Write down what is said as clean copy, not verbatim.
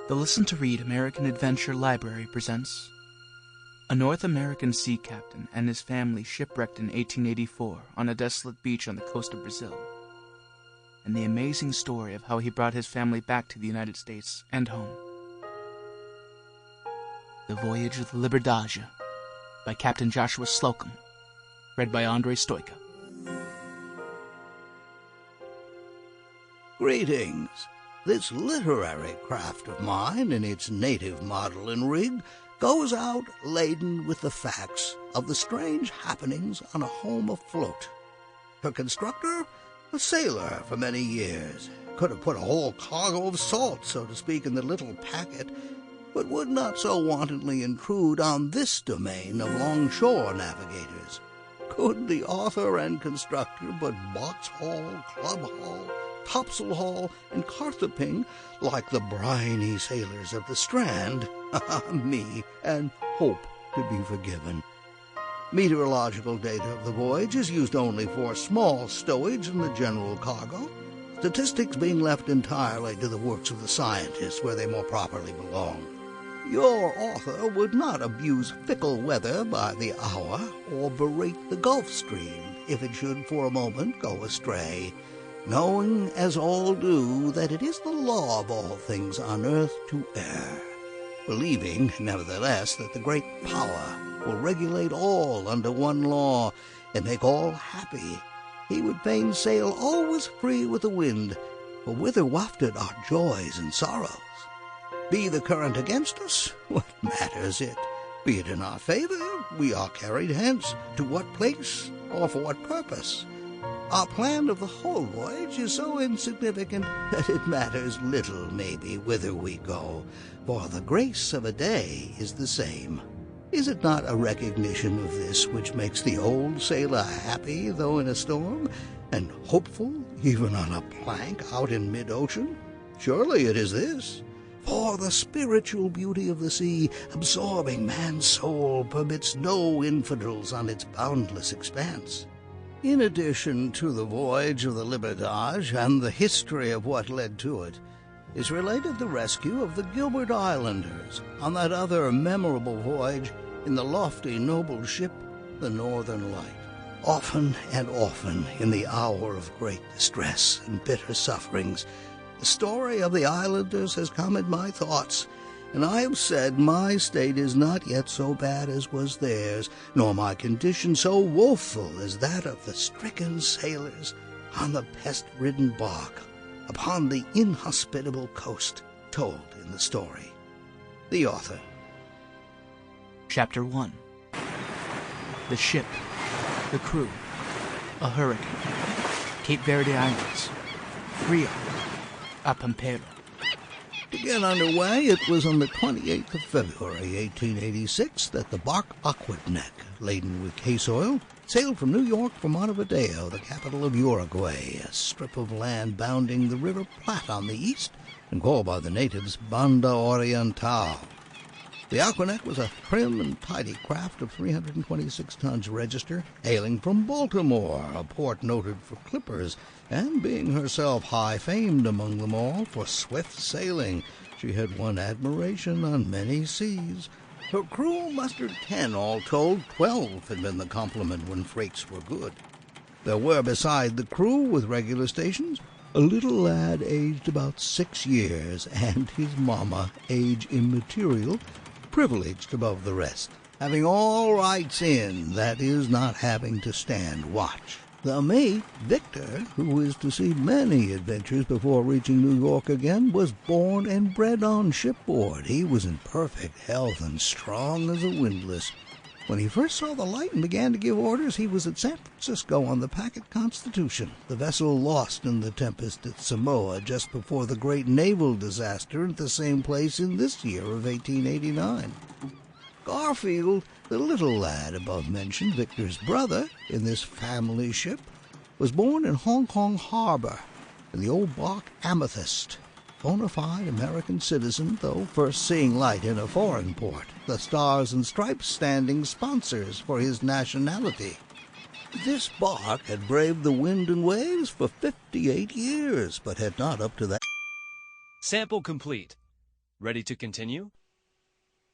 The Listen2Read American Adventure Library presents a North American sea captain and his family shipwrecked in 1884 on a desolate beach on the coast of Brazil, and the amazing story of how he brought his family back to the United States and home. The Voyage of the Liberdade by Captain Joshua Slocum, read by Stojka. Greetings. This literary craft of mine, in its native model and rig, goes out laden with the facts of the strange happenings on a home afloat. Her constructor, a sailor for many years, could have put a whole cargo of salt, so to speak, in the little packet, but would not so wantonly intrude on this domain of longshore navigators. Could the author and constructor but box haul, club haul, topsail haul, and carthaping like the briny sailors of the Strand, me, and hope to be forgiven. Meteorological data of the voyage is used only for small stowage in the general cargo, statistics being left entirely to the works of the scientists where they more properly belong. Your author would not abuse fickle weather by the hour or berate the Gulf Stream if it should for a moment go astray, knowing, as all do, that it is the law of all things on earth to err, believing, nevertheless, that the great power will regulate all under one law and make all happy. He would fain sail always free with the wind, for whither wafted our joys and sorrows. Be the current against us, what matters it? Be it in our favor, we are carried hence, to what place or for what purpose. Our plan of the whole voyage is so insignificant that it matters little, maybe, whither we go, for the grace of a day is the same. Is it not a recognition of this which makes the old sailor happy, though in a storm, and hopeful even on a plank out in mid-ocean? Surely it is this. For the spiritual beauty of the sea, absorbing man's soul, permits no infidels on its boundless expanse. In addition to the voyage of the Liberdade and the history of what led to it, is related the rescue of the Gilbert Islanders on that other memorable voyage in the lofty, noble ship, the Northern Light. Often and often, in the hour of great distress and bitter sufferings, the story of the Islanders has come in my thoughts, and I have said my state is not yet so bad as was theirs, nor my condition so woeful as that of the stricken sailors on the pest-ridden bark upon the inhospitable coast told in the story. The author. Chapter 1. The ship, the crew, a hurricane, Cape Verde Islands, Rio, a Pampero. To get underway, it was on the 28th of February, 1886, that the bark Aquidneck, laden with case oil, sailed from New York for Montevideo, the capital of Uruguay, a strip of land bounding the River Plate on the east, and called by the natives Banda Oriental. The Aquidneck was a prim and tidy craft of 326 tons register, hailing from Baltimore, a port noted for clippers, and being herself high famed among them all for swift sailing. She had won admiration on many seas. Her crew mustered 10 all told. 12 had been the complement when freights were good. There were beside the crew, with regular stations, a little lad aged about 6 years, and his mamma, age immaterial, privileged above the rest, having all rights in, that is, not having to stand watch. The mate, Victor, who is to see many adventures before reaching New York again, was born and bred on shipboard. He was in perfect health and strong as a windlass. When he first saw the light and began to give orders, he was at San Francisco on the packet Constitution, the vessel lost in the tempest at Samoa just before the great naval disaster at the same place in this year of 1889. Garfield, the little lad above mentioned, Victor's brother, in this family ship, was born in Hong Kong Harbor, in the old bark Amethyst, bona fide American citizen, though first seeing light in a foreign port, the Stars and Stripes standing sponsors for his nationality. This bark had braved the wind and waves for 58 years, but had not up to that. Sample complete. Ready to continue?